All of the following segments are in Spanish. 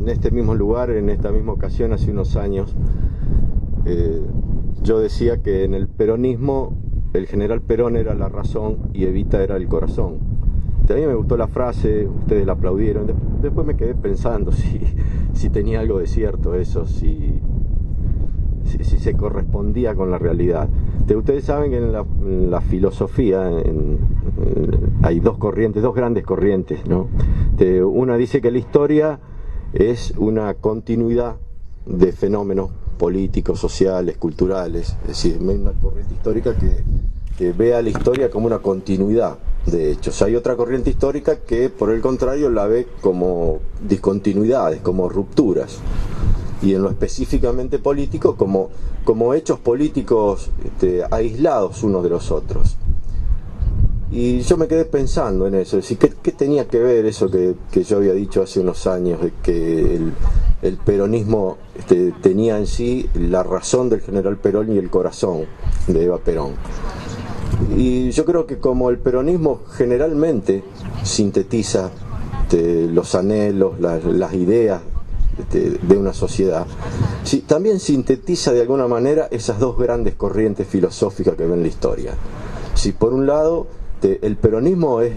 en este mismo lugar, en esta misma ocasión, hace unos años, yo decía que en el peronismo el general Perón era la razón y Evita era el corazón. A mí me gustó la frase, ustedes la aplaudieron, después me quedé pensando si tenía algo de cierto eso, si se correspondía con la realidad. Ustedes saben que en la filosofía hay dos grandes corrientes, ¿no? Una dice que la historia es una continuidad de fenómenos políticos, sociales, culturales, es decir, una corriente histórica que ve a la historia como una continuidad de hechos. Hay otra corriente histórica que, por el contrario, la ve como discontinuidades, como rupturas, y en lo específicamente político como hechos políticos aislados unos de los otros. Y yo me quedé pensando en eso, es decir, ¿qué tenía que ver eso que yo había dicho hace unos años, de que el peronismo tenía en sí la razón del general Perón y el corazón de Eva Perón? Y yo creo que como el peronismo generalmente sintetiza los anhelos, las ideas de una sociedad, sí, también sintetiza de alguna manera esas dos grandes corrientes filosóficas que ven la historia. Si por un lado el peronismo es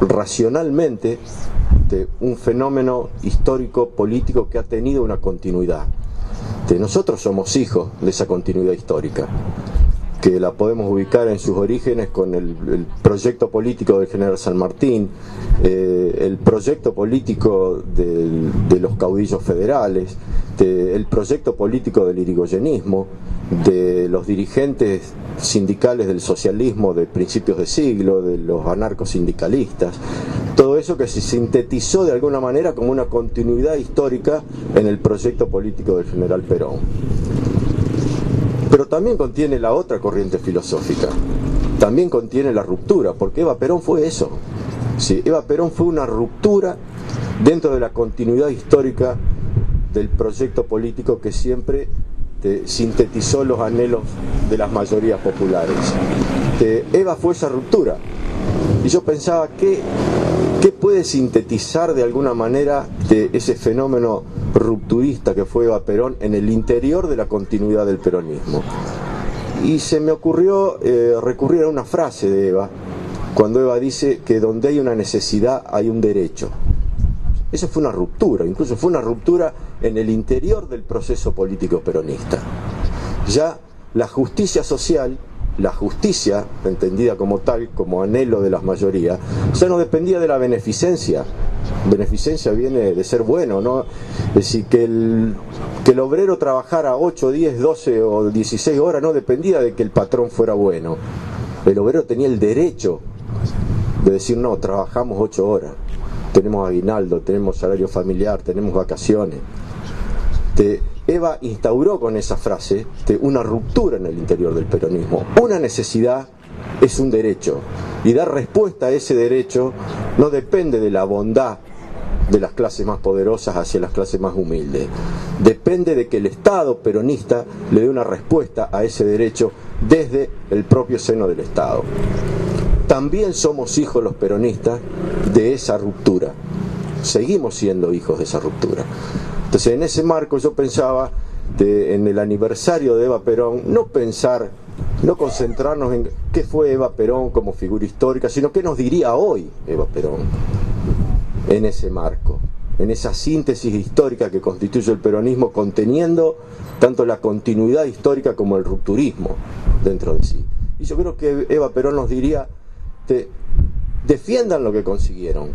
racionalmente un fenómeno histórico político que ha tenido una continuidad, nosotros somos hijos de esa continuidad histórica, que la podemos ubicar en sus orígenes con el proyecto político del general San Martín, el proyecto político de los caudillos federales, el proyecto político del irigoyenismo, de los dirigentes sindicales del socialismo de principios de siglo, de los anarcosindicalistas, todo eso que se sintetizó de alguna manera como una continuidad histórica en el proyecto político del general Perón. Pero también contiene la otra corriente filosófica, también contiene la ruptura, porque Eva Perón fue eso. Sí, Eva Perón fue una ruptura dentro de la continuidad histórica del proyecto político que siempre sintetizó los anhelos de las mayorías populares. Eva fue esa ruptura, y yo pensaba, ¿qué puede sintetizar de alguna manera ese fenómeno rupturista que fue Eva Perón en el interior de la continuidad del peronismo? Y se me ocurrió recurrir a una frase de Eva, cuando Eva dice que donde hay una necesidad hay un derecho. Eso fue una ruptura, incluso fue una ruptura en el interior del proceso político peronista. Ya la justicia social, la justicia entendida como tal, como anhelo de las mayorías, ya no dependía de la beneficencia. Beneficencia viene de ser bueno, ¿no? Es decir, que el obrero trabajara 8, 10, 12 o 16 horas no dependía de que el patrón fuera bueno. El obrero tenía el derecho de decir, no, trabajamos 8 horas, tenemos aguinaldo, tenemos salario familiar, tenemos vacaciones. Eva instauró con esa frase una ruptura en el interior del peronismo. Una necesidad es un derecho, y dar respuesta a ese derecho no depende de la bondad de las clases más poderosas hacia las clases más humildes. Depende de que el Estado peronista le dé una respuesta a ese derecho desde el propio seno del Estado. También somos hijos los peronistas de esa ruptura. Seguimos siendo hijos de esa ruptura. Entonces, en ese marco yo pensaba en el aniversario de Eva Perón, no concentrarnos en qué fue Eva Perón como figura histórica, sino qué nos diría hoy Eva Perón en ese marco, en esa síntesis histórica que constituye el peronismo, conteniendo tanto la continuidad histórica como el rupturismo dentro de sí. Y yo creo que Eva Perón nos diría, defiendan lo que consiguieron,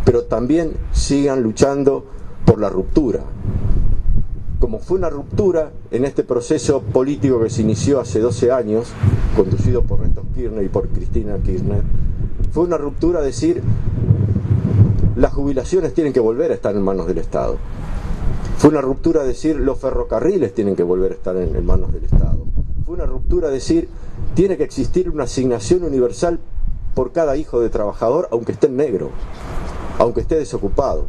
pero también sigan luchando por la ruptura. Como fue una ruptura en este proceso político que se inició hace 12 años, conducido por Néstor Kirchner y por Cristina Kirchner, fue una ruptura decir, las jubilaciones tienen que volver a estar en manos del Estado. Fue una ruptura decir, los ferrocarriles tienen que volver a estar en manos del Estado. Fue una ruptura decir, tiene que existir una asignación universal por cada hijo de trabajador, aunque esté en negro, aunque esté desocupado.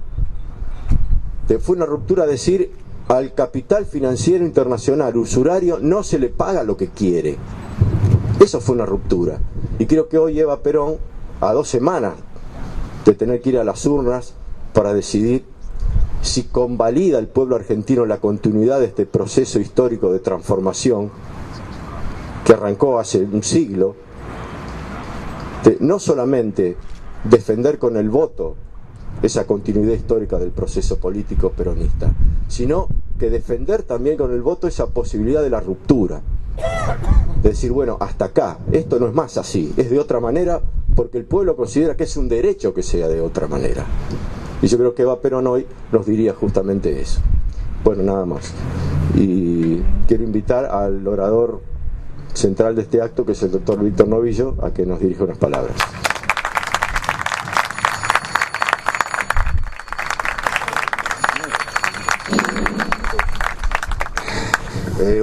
Fue una ruptura decir, al capital financiero internacional usurario no se le paga lo que quiere. Eso fue una ruptura. Y creo que hoy Eva Perón, a 2 semanas de tener que ir a las urnas para decidir si convalida el pueblo argentino la continuidad de este proceso histórico de transformación que arrancó hace un siglo, de no solamente defender con el voto esa continuidad histórica del proceso político peronista, sino que defender también con el voto esa posibilidad de la ruptura, de decir, bueno, hasta acá, esto no es más así, es de otra manera, porque el pueblo considera que es un derecho que sea de otra manera. Y yo creo que Eva Perón hoy nos diría justamente eso. Bueno, nada más. Y quiero invitar al orador central de este acto, que es el doctor Víctor Novillo, a que nos dirija unas palabras.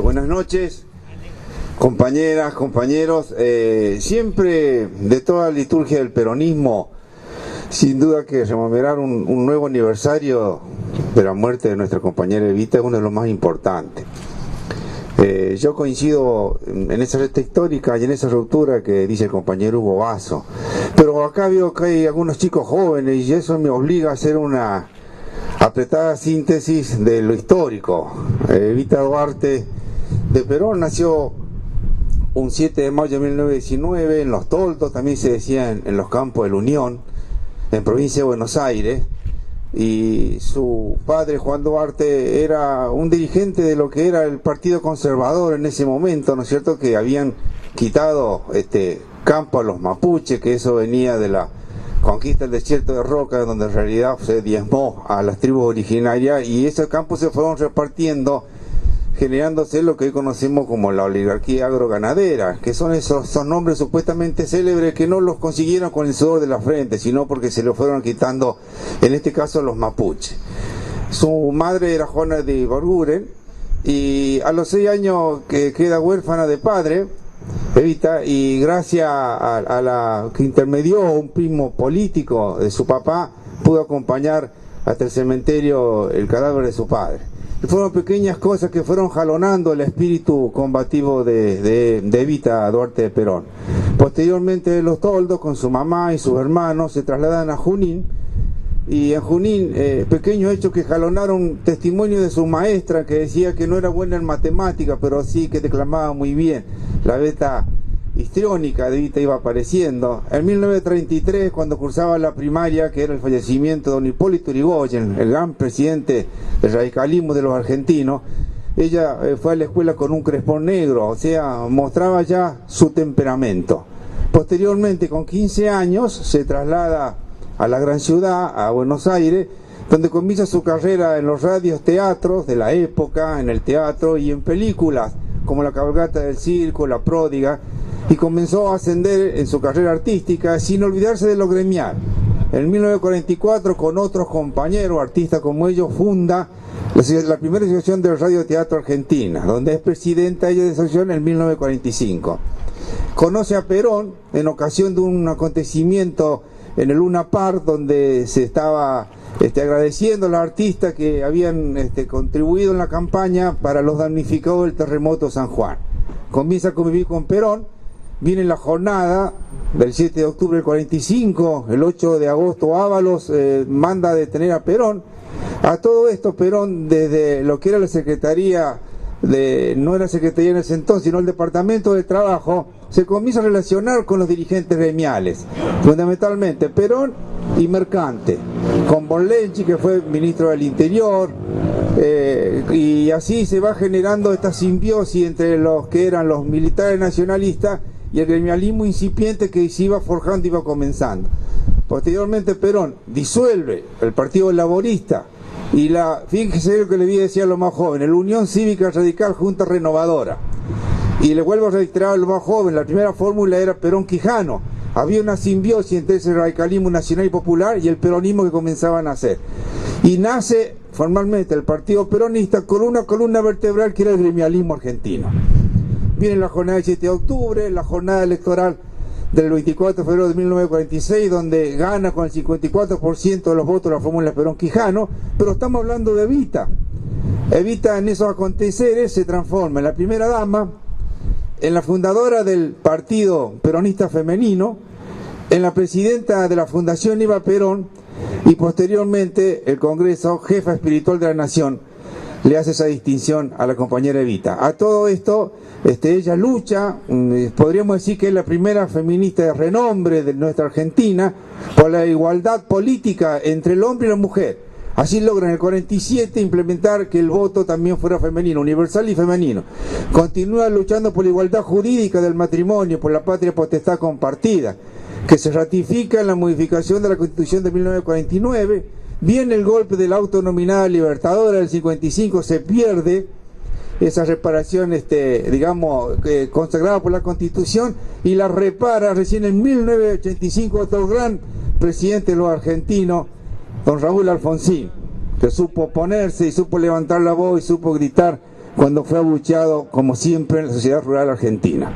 Buenas noches, compañeras, compañeros. Siempre de toda la liturgia del peronismo, sin duda que rememorar un nuevo aniversario de la muerte de nuestra compañera Evita es uno de los más importantes. Yo coincido en esa recta histórica y en esa ruptura que dice el compañero Hugo Basso, pero acá veo que hay algunos chicos jóvenes y eso me obliga a hacer una apretada síntesis de lo histórico. Evita Duarte de Perón nació un 7 de mayo de 1919 en Los Toldos, también se decía en los Campos de la Unión, en provincia de Buenos Aires, y su padre Juan Duarte era un dirigente de lo que era el Partido Conservador en ese momento, ¿no es cierto?, que habían quitado campo a los mapuches, que eso venía de la conquista del desierto de Roca, donde en realidad se diezmó a las tribus originarias, y esos campos se fueron repartiendo, generándose lo que hoy conocemos como la oligarquía agroganadera, que son esos nombres supuestamente célebres que no los consiguieron con el sudor de la frente, sino porque se los fueron quitando, en este caso, los mapuches. Su madre era Juana de Ibarguren, y a los 6 años que queda huérfana de padre, Evita, y gracias a la que intermedió un primo político de su papá, pudo acompañar hasta el cementerio el cadáver de su padre. Y fueron pequeñas cosas que fueron jalonando el espíritu combativo de Evita Duarte de Perón. Posteriormente de Los Toldos, con su mamá y sus hermanos, se trasladan a Junín, y en Junín pequeños hechos que jalonaron testimonio de su maestra, que decía que no era buena en matemática, pero sí que declamaba muy bien. La beta histriónica de Evita iba apareciendo. En 1933, cuando cursaba la primaria, que era el fallecimiento de don Hipólito Yrigoyen, el gran presidente del radicalismo de los argentinos, ella fue a la escuela con un crespón negro, o sea, mostraba ya su temperamento. Posteriormente, con 15 años, se traslada a la gran ciudad, a Buenos Aires, donde comienza su carrera en los radios teatros de la época, en el teatro y en películas, como La cabalgata del circo, La pródiga, y comenzó a ascender en su carrera artística sin olvidarse de lo gremial. En 1944, con otros compañeros artistas como ellos, funda la primera asociación del Radio Teatro Argentina, donde es presidenta ella de esa asociación en 1945. Conoce a Perón en ocasión de un acontecimiento en el Luna Park, donde se estaba agradeciendo a los artistas que habían contribuido en la campaña para los damnificados del terremoto San Juan. Comienza a convivir con Perón, viene la jornada del 7 de octubre del 45, el 8 de agosto Ábalos manda a detener a Perón. A todo esto Perón, desde lo que era la Secretaría, no era Secretaría en ese entonces, sino el Departamento de Trabajo, se comienza a relacionar con los dirigentes gremiales, fundamentalmente Perón y Mercante, con Bonlenchi, que fue ministro del Interior, y así se va generando esta simbiosis entre los que eran los militares nacionalistas y el gremialismo incipiente que se iba forjando, iba comenzando. Posteriormente Perón disuelve el Partido Laborista y fíjese lo que le voy a decir a los más jóvenes, la Unión Cívica Radical Junta Renovadora. Y le vuelvo a reiterar a los más jóvenes, la primera fórmula era Perón-Quijano. Había una simbiosis entre ese radicalismo nacional y popular y el peronismo que comenzaba a nacer. Y nace formalmente el Partido Peronista con una columna vertebral que era el gremialismo argentino. Viene la jornada del 7 de octubre, la jornada electoral del 24 de febrero de 1946, donde gana con el 54% de los votos la fórmula Perón-Quijano, pero estamos hablando de Evita. Evita en esos aconteceres se transforma en la primera dama, en la fundadora del Partido Peronista Femenino, en la presidenta de la Fundación Eva Perón, y posteriormente el Congreso, jefa espiritual de la Nación, le hace esa distinción a la compañera Evita. A todo esto, ella lucha, podríamos decir que es la primera feminista de renombre de nuestra Argentina, por la igualdad política entre el hombre y la mujer. Así logra en el 47 implementar que el voto también fuera femenino, universal y femenino. Continúa luchando por la igualdad jurídica del matrimonio, por la patria potestad compartida, que se ratifica en la modificación de la Constitución de 1949. Viene el golpe de la autonominada libertadora del 55, se pierde esa reparación, consagrada por la Constitución, y la repara recién en 1985 otro gran presidente de los argentinos, don Raúl Alfonsín, que supo oponerse y supo levantar la voz y supo gritar cuando fue abucheado, como siempre, en la sociedad rural argentina.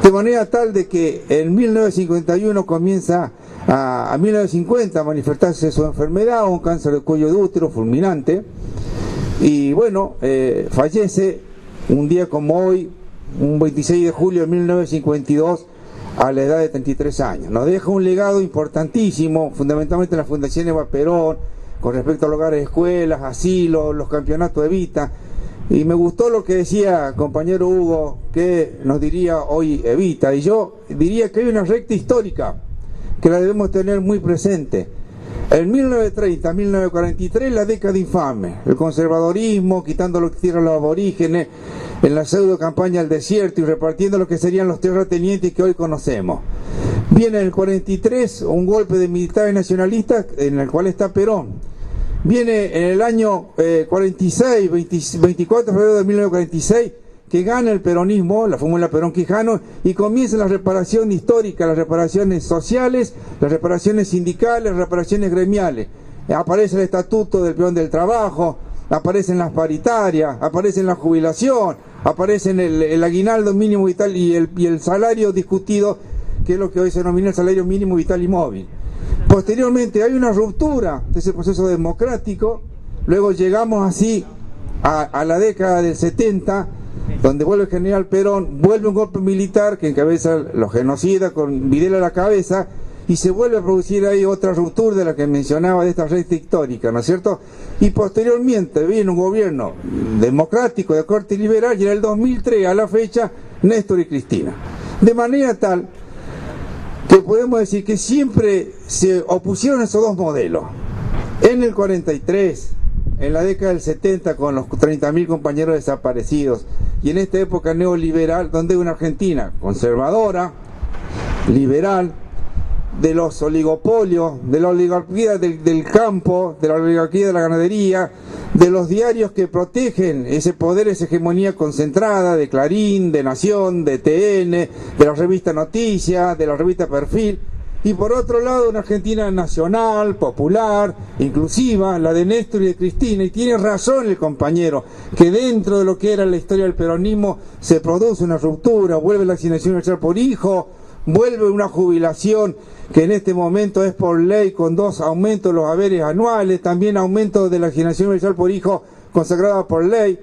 De manera tal de que en 1951 comienza a 1950 a manifestarse su enfermedad, un cáncer de cuello de útero fulminante, y bueno, fallece un día como hoy, un 26 de julio de 1952, a la edad de 33 años. Nos deja un legado importantísimo, fundamentalmente en la Fundación Eva Perón, con respecto a los hogares, escuelas, asilos, los campeonatos de Evita. Y me gustó lo que decía compañero Hugo, que nos diría hoy Evita, y yo diría que hay una recta histórica que la debemos tener muy presente. En 1930, 1943, la década infame, el conservadorismo, quitando lo que tierra a los aborígenes, en la pseudo campaña al desierto y repartiendo lo que serían los terratenientes que hoy conocemos. Viene en el 43 un golpe de militares nacionalistas en el cual está Perón. Viene en el año 46, 24 de febrero de 1946, que gana el peronismo, la fórmula Perón-Quijano, y comienza la reparación histórica, las reparaciones sociales, las reparaciones sindicales, las reparaciones gremiales. Aparece el estatuto del peón del trabajo, aparecen las paritarias, aparece la jubilación, aparece el aguinaldo mínimo vital y el salario discutido, que es lo que hoy se denomina el salario mínimo vital y móvil. Posteriormente hay una ruptura de ese proceso democrático, luego llegamos así a la década del 70, donde vuelve el general Perón, vuelve un golpe militar que encabeza los genocidas con Videla a la cabeza, y se vuelve a producir ahí otra ruptura de la que mencionaba, de esta recta histórica, ¿no es cierto? Y posteriormente viene un gobierno democrático de corte liberal, y en el 2003 a la fecha Néstor y Cristina. De manera tal que podemos decir que siempre se opusieron esos dos modelos. En el 43, en la década del 70 con los 30.000 compañeros desaparecidos, y en esta época neoliberal, donde hay una Argentina conservadora, liberal, de los oligopolios, de la oligarquía del campo, de la oligarquía de la ganadería, de los diarios que protegen ese poder, esa hegemonía concentrada, de Clarín, de Nación, de TN, de la revista Noticias, de la revista Perfil, y por otro lado una Argentina nacional, popular, inclusiva, la de Néstor y de Cristina. Y tiene razón el compañero, que dentro de lo que era la historia del peronismo se produce una ruptura, vuelve la asignación universal por hijo, vuelve una jubilación que en este momento es por ley, con 2 aumentos de los haberes anuales, también aumento de la asignación universal por hijo consagrada por ley,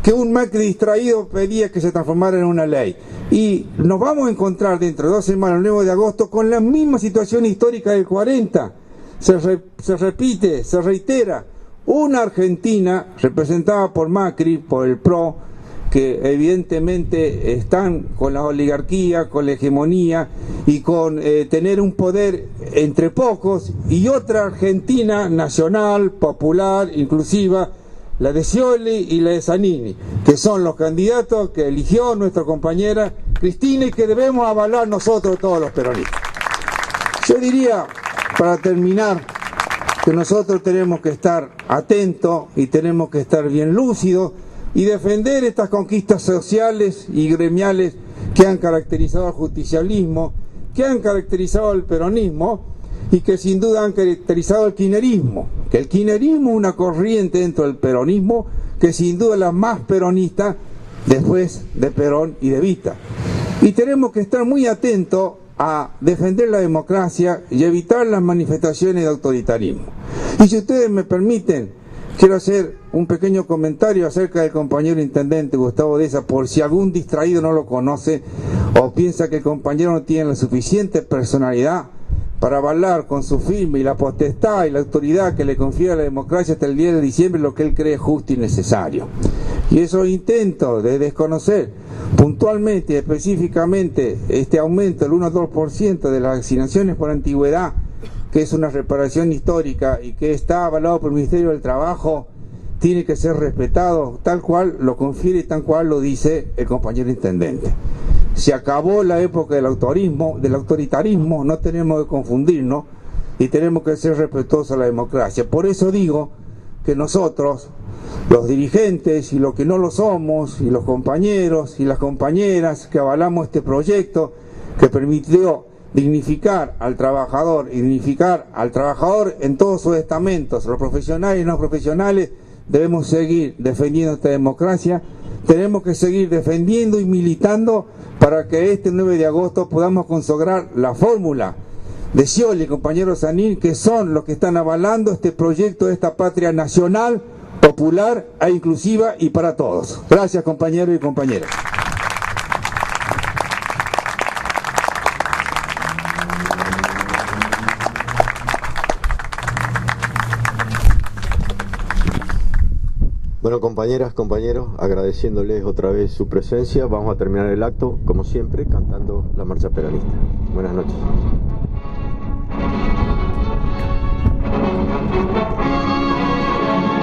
que un Macri distraído pedía que se transformara en una ley. Y nos vamos a encontrar dentro de 2 semanas, el 9 de agosto, con la misma situación histórica del 40. Se repite, se reitera. Una Argentina representada por Macri, por el PRO, que evidentemente están con la oligarquía, con la hegemonía y con tener un poder entre pocos, y otra Argentina nacional, popular, inclusiva, la de Scioli y la de Zanini, que son los candidatos que eligió nuestra compañera Cristina y que debemos avalar nosotros todos los peronistas. Yo diría, para terminar, que nosotros tenemos que estar atentos y tenemos que estar bien lúcidos y defender estas conquistas sociales y gremiales que han caracterizado al justicialismo, que han caracterizado al peronismo y que sin duda han caracterizado al kirchnerismo. Que el kirchnerismo es una corriente dentro del peronismo que sin duda es la más peronista después de Perón y de Evita. Y tenemos que estar muy atentos a defender la democracia y evitar las manifestaciones de autoritarismo. Y si ustedes me permiten, quiero hacer un pequeño comentario acerca del compañero intendente Gustavo Deza, por si algún distraído no lo conoce o piensa que el compañero no tiene la suficiente personalidad para avalar con su firma y la potestad y la autoridad que le confiere la democracia hasta el 10 de diciembre lo que él cree justo y necesario. Y esos intentos de desconocer puntualmente y específicamente este aumento del 1 o 2% de las asignaciones por antigüedad, que es una reparación histórica y que está avalado por el Ministerio del Trabajo, tiene que ser respetado tal cual lo confiere y tal cual lo dice el compañero intendente. Se acabó la época del autoritarismo, no tenemos que confundirnos y tenemos que ser respetuosos a la democracia. Por eso digo que nosotros, los dirigentes y los que no lo somos, y los compañeros y las compañeras que avalamos este proyecto que permitió dignificar al trabajador y dignificar al trabajador en todos sus estamentos, los profesionales y no profesionales, debemos seguir defendiendo esta democracia, tenemos que seguir defendiendo y militando para que este 9 de agosto podamos consagrar la fórmula de Scioli y compañero Sanín, que son los que están avalando este proyecto de esta patria nacional, popular e inclusiva y para todos. Gracias, compañeros y compañeras. Bueno, compañeras, compañeros, agradeciéndoles otra vez su presencia, vamos a terminar el acto, como siempre, cantando la marcha peronista. Buenas noches.